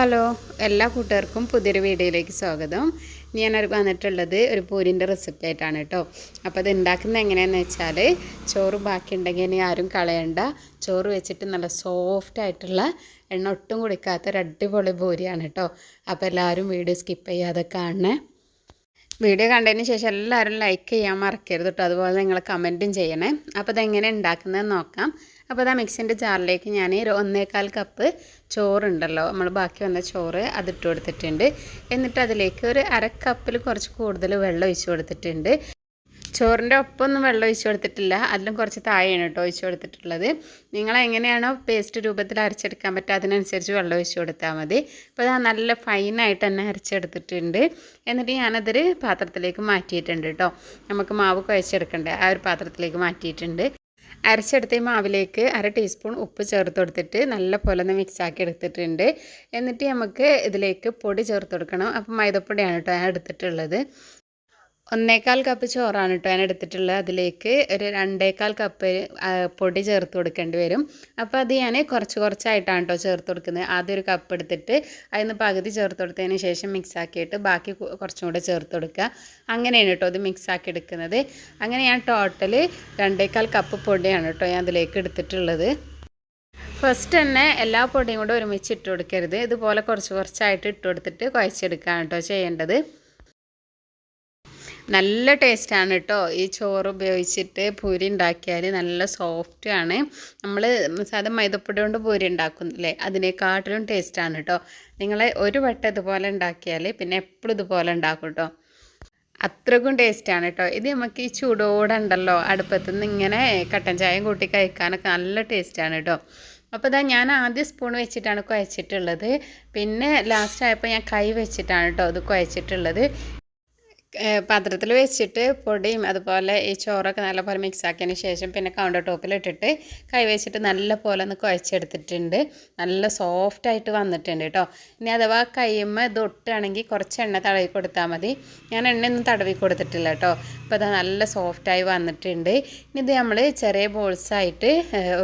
Hello, എല്ലാ കൂട്ടുകാർക്കും പുതിയൊരു വീഡിയോയിലേക്ക് സ്വാഗതം. ഞാനൊരു വന്നിട്ടുള്ളത് ഒരു പൂരിൻ്റെ റെസിപ്പി ആയിട്ടാണ് കേട്ടോ. അപ്പോൾ അത് ഉണ്ടാക്കുന്നത് എങ്ങനെയാണെന്ന് വെച്ചാൽ, ചോറ് ബാക്കിയുണ്ടെങ്കിൽ ഇനി ആരും കളയണ്ട. ചോറ് വെച്ചിട്ട് നല്ല സോഫ്റ്റ് ആയിട്ടുള്ള എണ്ണ ഒട്ടും കുടിക്കാത്ത ഒരു അടിപൊളി പൂരിയാണ് കേട്ടോ. അപ്പോൾ എല്ലാവരും വീഡിയോ സ്കിപ്പ് ചെയ്യാതെ കാണണേ. വീഡിയോ കണ്ടതിന് ശേഷം എല്ലാവരും ലൈക്ക് ചെയ്യാൻ മറക്കരുത് കേട്ടോ. അതുപോലെ നിങ്ങൾ കമൻറ്റും ചെയ്യണേ. അപ്പോൾ അതെങ്ങനെ ഉണ്ടാക്കുന്നതെന്ന് നോക്കാം. അപ്പോൾ അതാ മിക്സിൻ്റെ ജാറിലേക്ക് ഞാൻ 1.25 കപ്പ് ചോറുണ്ടല്ലോ, നമ്മൾ ബാക്കി വന്ന ചോറ് അതിട്ട് കൊടുത്തിട്ടുണ്ട്. എന്നിട്ട് അതിലേക്ക് ഒരു അരക്കപ്പിൽ കുറച്ച് കൂടുതൽ വെള്ളം ഒഴിച്ച് കൊടുത്തിട്ടുണ്ട്. ചോറിൻ്റെ ഒപ്പമൊന്നും വെള്ളം ഒഴിച്ച് കൊടുത്തിട്ടില്ല, അതിലും കുറച്ച് താഴെയാണ് കേട്ടോ ഒഴിച്ച് കൊടുത്തിട്ടുള്ളത്. നിങ്ങൾ എങ്ങനെയാണോ പേസ്റ്റ് രൂപത്തിൽ അരച്ചെടുക്കാൻ പറ്റുക അതിനനുസരിച്ച് വെള്ളം ഒഴിച്ച് കൊടുത്താൽ മതി. അപ്പോൾ അത് നല്ല ഫൈനായിട്ട് തന്നെ അരച്ചെടുത്തിട്ടുണ്ട്. എന്നിട്ട് ഞാനതൊരു പാത്രത്തിലേക്ക് മാറ്റിയിട്ടുണ്ട് കേട്ടോ. നമുക്ക് മാവ് കുഴച്ചെടുക്കണ്ടേ, ആ ഒരു പാത്രത്തിലേക്ക് മാറ്റിയിട്ടുണ്ട്. അരച്ചെടുത്ത ഈ മാവിലേക്ക് 1/2 ടീസ്പൂൺ ഉപ്പ് ചേർത്ത് കൊടുത്തിട്ട് നല്ല പോലെ ഒന്ന് മിക്സാക്കി എടുത്തിട്ടുണ്ട്. എന്നിട്ട് നമുക്ക് ഇതിലേക്ക് പൊടി ചേർത്ത് കൊടുക്കണം. അപ്പം മൈദപ്പൊടിയാണ് കേട്ടോ ഞാൻ എടുത്തിട്ടുള്ളത്. 1.25 കപ്പ് ചോറാണ് കേട്ടോ ഞാൻ എടുത്തിട്ടുള്ളത്. അതിലേക്ക് ഒരു 2.25 കപ്പ് പൊടി ചേർത്ത് കൊടുക്കേണ്ടി വരും. അപ്പോൾ അത് ഞാൻ കുറച്ചായിട്ടാണ് കേട്ടോ ചേർത്ത് കൊടുക്കുന്നത്. ആദ്യം ഒരു കപ്പ് എടുത്തിട്ട് അതിന് പകുതി ചേർത്ത് കൊടുത്തതിന് ശേഷം മിക്സാക്കിയിട്ട് ബാക്കി കുറച്ചും കൂടെ ചേർത്ത് കൊടുക്കുക. അങ്ങനെയാണ് കേട്ടോ ഇത് മിക്സാക്കി എടുക്കുന്നത്. അങ്ങനെ ഞാൻ ടോട്ടൽ 2.25 കപ്പ് പൊടിയാണ് കേട്ടോ ഞാൻ അതിലേക്ക് എടുത്തിട്ടുള്ളത്. ഫസ്റ്റ് തന്നെ എല്ലാ പൊടിയും കൂടെ ഒരുമിച്ച് ഇട്ട് കൊടുക്കരുത്. ഇതുപോലെ കുറച്ചായിട്ട് ഇട്ട് കൊടുത്തിട്ട് കുഴച്ചെടുക്കുകയാണ് കേട്ടോ ചെയ്യേണ്ടത്. നല്ല ടേസ്റ്റാണ് കേട്ടോ. ഈ ചോറ് ഉപയോഗിച്ചിട്ട് പൂരി ഉണ്ടാക്കിയാൽ നല്ല സോഫ്റ്റാണ്. നമ്മൾ സാധാരണ മൈദപ്പൊടി കൊണ്ട് പൂരി ഉണ്ടാക്കുന്നില്ലേ, അതിനേക്കാട്ടിലും ടേസ്റ്റാണ് കേട്ടോ. നിങ്ങൾ ഒരു വട്ടം ഇതുപോലെ ഉണ്ടാക്കിയാൽ പിന്നെ എപ്പോഴും ഇതുപോലെ ഉണ്ടാക്കും കേട്ടോ. അത്രക്കും ടേസ്റ്റാണ് കേട്ടോ. ഇത് നമുക്ക് ഈ ചൂടോടെ ഉണ്ടല്ലോ അടുപ്പത്തു നിന്ന് ഇങ്ങനെ കട്ടൻ ചായയും കൂട്ടി കഴിക്കാനൊക്കെ നല്ല ടേസ്റ്റാണ് കേട്ടോ. അപ്പോൾ ഇതാ ഞാൻ ആദ്യം സ്പൂൺ വെച്ചിട്ടാണ് കുഴച്ചിട്ടുള്ളത്. പിന്നെ ലാസ്റ്റ് ആയപ്പോൾ ഞാൻ കൈ വെച്ചിട്ടാണ് കേട്ടോ ഇത് കുഴച്ചിട്ടുള്ളത്. പാത്രത്തിൽ വെച്ചിട്ട് പൊടിയും അതുപോലെ ഈ ചോറൊക്കെ നല്ലപോലെ മിക്സാക്കിയതിന് ശേഷം പിന്നെ കൗണ്ടർ ടോപ്പിലിട്ടിട്ട് കൈ വെച്ചിട്ട് നല്ല പോലെ ഒന്ന് കുഴച്ചെടുത്തിട്ടുണ്ട്. നല്ല സോഫ്റ്റായിട്ട് വന്നിട്ടുണ്ട് കേട്ടോ. ഇനി അഥവാ കൈയ്യുമ്മ ഇത് ഒട്ടുകയാണെങ്കിൽ കുറച്ച് എണ്ണ തടവി കൊടുത്താൽ മതി. ഞാൻ എണ്ണയൊന്നും തടവി കൊടുത്തിട്ടില്ല കേട്ടോ. അപ്പോൾ അത് നല്ല സോഫ്റ്റായി വന്നിട്ടുണ്ട്. ഇനി ഇത് നമ്മൾ ചെറിയ ബോൾസായിട്ട്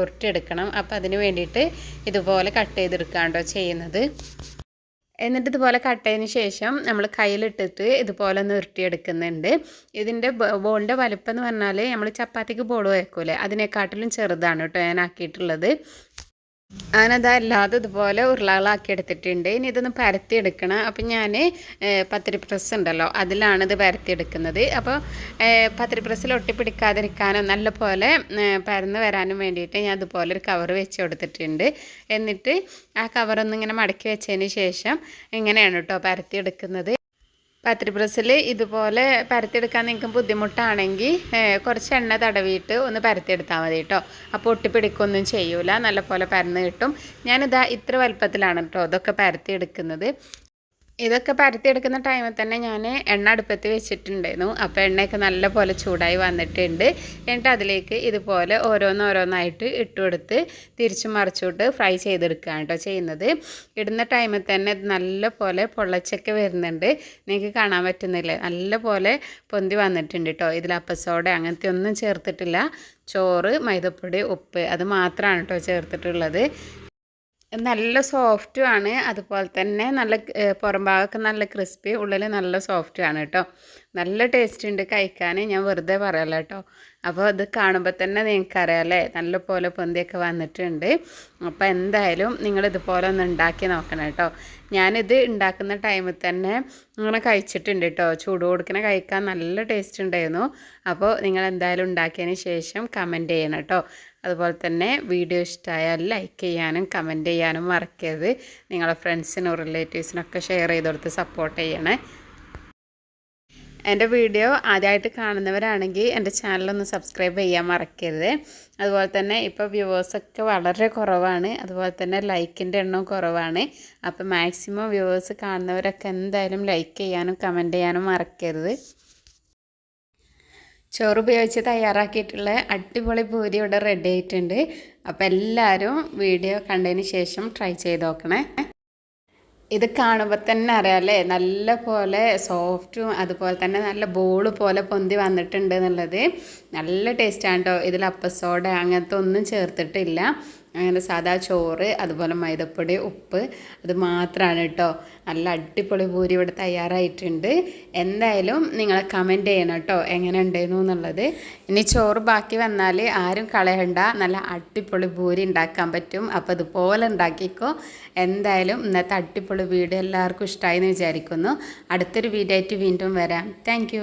ഉരുട്ടിയെടുക്കണം. അപ്പോൾ അതിന് വേണ്ടിയിട്ട് ഇതുപോലെ കട്ട് ചെയ്തെടുക്കുകയാണ് കേട്ടോ ചെയ്യുന്നത്. എന്നിട്ട് ഇതുപോലെ കട്ട് ചെയ്തതിന് ശേഷം നമ്മൾ കയ്യിലിട്ടിട്ട് ഇതുപോലെ ഒന്ന് ഉരുട്ടിയെടുക്കുന്നുണ്ട്. ഇതിൻ്റെ ബോളിൻ്റെ വലുപ്പം എന്ന് പറഞ്ഞാൽ നമ്മൾ ചപ്പാത്തിക്ക് ബോൾ വയ്ക്കൂലേ അതിനെക്കാട്ടിലും ചെറുതാണ് കേട്ടോ ഞാൻ ആക്കിയിട്ടുള്ളത്. ഞാനത് അല്ലാതെ ഇതുപോലെ ഉരുളകളാക്കി എടുത്തിട്ടുണ്ട്. ഇനി ഇതൊന്ന് പരത്തിയെടുക്കണം. അപ്പം ഞാൻ പത്തിരി പ്രസ് ഉണ്ടല്ലോ അതിലാണ് ഇത് പരത്തിയെടുക്കുന്നത്. അപ്പോൾ പത്തിരി പ്രസ്സിൽ ഒട്ടിപ്പിടിക്കാതിരിക്കാനും നല്ല പോലെ പരന്ന് വരാനും വേണ്ടിയിട്ട് ഞാൻ അതുപോലെ ഒരു കവർ വെച്ച് കൊടുത്തിട്ടുണ്ട്. എന്നിട്ട് ആ കവറൊന്നും ഇങ്ങനെ മടക്കി വെച്ചതിന് ശേഷം ഇങ്ങനെയാണ് കേട്ടോ പരത്തിയെടുക്കുന്നത്. പത്തിരി പ്രസ്സിൽ ഇതുപോലെ പരത്തിയെടുക്കാൻ നിങ്ങൾക്ക് ബുദ്ധിമുട്ടാണെങ്കിൽ കുറച്ച് എണ്ണ തടവിയിട്ട് ഒന്ന് പരത്തിയെടുത്താൽ മതി കേട്ടോ. അപ്പോൾ ഒട്ടിപ്പിടിക്കൊന്നും ചെയ്യൂല, നല്ലപോലെ പരന്ന് കിട്ടും. ഞാനിതാ ഇത്ര വലുപ്പത്തിലാണ് കേട്ടോ ഇതൊക്കെ പരത്തിയെടുക്കുന്നത്. ഇതൊക്കെ പരത്തിയെടുക്കുന്ന ടൈമിൽ തന്നെ ഞാൻ എണ്ണ അടുപ്പത്ത് വെച്ചിട്ടുണ്ടായിരുന്നു. അപ്പോൾ എണ്ണയൊക്കെ നല്ല പോലെ ചൂടായി വന്നിട്ടുണ്ട്. എന്നിട്ട് അതിലേക്ക് ഇതുപോലെ ഓരോന്നായിട്ട് ഇട്ട് കൊടുത്ത് തിരിച്ചു മറിച്ചിട്ട് ഫ്രൈ ചെയ്തെടുക്കുകയാണ് കേട്ടോ ചെയ്യുന്നത്. ഇടുന്ന ടൈമിൽ തന്നെ നല്ല പോലെ പൊള്ളച്ചൊക്കെ വരുന്നുണ്ട്. നിങ്ങൾക്ക് കാണാൻ പറ്റുന്നില്ലേ, നല്ല പോലെ പൊന്തി വന്നിട്ടുണ്ട് കേട്ടോ. ഇതിൽ അപ്പസോഡ അങ്ങനത്തെ ഒന്നും ചേർത്തിട്ടില്ല. ചോറ്, മൈദപ്പൊടി, ഉപ്പ് അത് മാത്രമാണ് കേട്ടോ ചേർത്തിട്ടുള്ളത്. നല്ല സോഫ്റ്റുമാണ്. അതുപോലെ തന്നെ നല്ല പുറം ഭാഗമൊക്കെ നല്ല ക്രിസ്പി, ഉള്ളിൽ നല്ല സോഫ്റ്റുമാണ് കേട്ടോ. നല്ല ടേസ്റ്റ് ഉണ്ട് കഴിക്കാൻ, ഞാൻ വെറുതെ പറയല്ല കേട്ടോ. അപ്പോൾ ഇത് കാണുമ്പോൾ തന്നെ നിങ്ങൾക്കറിയാമല്ലേ നല്ല പോലെ പൊന്തിയൊക്കെ വന്നിട്ടുണ്ട്. അപ്പോൾ എന്തായാലും നിങ്ങൾ ഇതുപോലെ ഒന്ന് ഉണ്ടാക്കി നോക്കണം കേട്ടോ. ഞാനിത് ഉണ്ടാക്കുന്ന ടൈമിൽ തന്നെ അങ്ങനെ കഴിച്ചിട്ടുണ്ട് കേട്ടോ. ചൂട് കൊടുക്കുന്ന കഴിക്കാൻ നല്ല ടേസ്റ്റ് ഉണ്ടായിരുന്നു. അപ്പോൾ നിങ്ങൾ എന്തായാലും ഉണ്ടാക്കിയതിന് ശേഷം കമൻറ്റ് ചെയ്യണം കേട്ടോ. അതുപോലെ തന്നെ വീഡിയോ ഇഷ്ടമായാൽ ലൈക്ക് ചെയ്യാനും കമൻറ്റ് ചെയ്യാനും മറക്കരുത്. നിങ്ങളുടെ ഫ്രണ്ട്സിനും റിലേറ്റീവ്സിനൊക്കെ ഷെയർ ചെയ്ത് കൊടുത്ത് സപ്പോർട്ട് ചെയ്യണേ. എൻ്റെ വീഡിയോ ആദ്യമായിട്ട് കാണുന്നവരാണെങ്കിൽ എൻ്റെ ചാനലൊന്ന് സബ്സ്ക്രൈബ് ചെയ്യാൻ മറക്കരുത്. അതുപോലെ തന്നെ ഇപ്പോൾ വ്യൂവേഴ്സൊക്കെ വളരെ കുറവാണ്. അതുപോലെ തന്നെ ലൈക്കിൻ്റെ എണ്ണവും കുറവാണ്. അപ്പോൾ മാക്സിമം വ്യൂവേഴ്സ് കാണുന്നവരൊക്കെ എന്തായാലും ലൈക്ക് ചെയ്യാനും കമൻറ്റ് ചെയ്യാനും മറക്കരുത്. ചോറ് ഉപയോഗിച്ച് തയ്യാറാക്കിയിട്ടുള്ള അടിപൊളി പൂരി ഇവിടെ റെഡി ആയിട്ടുണ്ട്. അപ്പോൾ എല്ലാവരും വീഡിയോ കണ്ടതിന് ശേഷം ട്രൈ ചെയ്ത് നോക്കണേ. ഇത് കാണുമ്പോൾ തന്നെ അറിയാമല്ലേ നല്ല പോലെ സോഫ്റ്റും അതുപോലെ തന്നെ നല്ല ബോൾ പോലെ പൊന്തി വന്നിട്ടുണ്ട് എന്നുള്ളത്. നല്ല ടേസ്റ്റാണ് കേട്ടോ. ഇതിൽ അപ്പസോഡ അങ്ങനത്തെ ഒന്നും ചേർത്തിട്ടില്ല. അങ്ങനെ സാദാ ചോറ്, അതുപോലെ മൈദപ്പൊടി, ഉപ്പ്, അത് മാത്രമാണ് കേട്ടോ. നല്ല അടിപൊളി പൂരി ഇവിടെ തയ്യാറായിട്ടുണ്ട്. എന്തായാലും നിങ്ങൾ കമൻറ്റ് ചെയ്യണം കേട്ടോ എങ്ങനെ ഉണ്ടായിരുന്നു എന്നുള്ളത്. ഇനി ചോറ് ബാക്കി വന്നാൽ ആരും കളയണ്ട, നല്ല അടിപൊളി പൂരി ഉണ്ടാക്കാൻ പറ്റും. അപ്പോൾ ഇതുപോലെ ഉണ്ടാക്കിക്കോ. എന്തായാലും ഇന്നത്തെ അടിപൊളി വീഡിയോ എല്ലാവർക്കും ഇഷ്ടമായി എന്ന് വിചാരിക്കുന്നു. അടുത്തൊരു വീഡിയോ ആയിട്ട് വീണ്ടും വരാം. താങ്ക്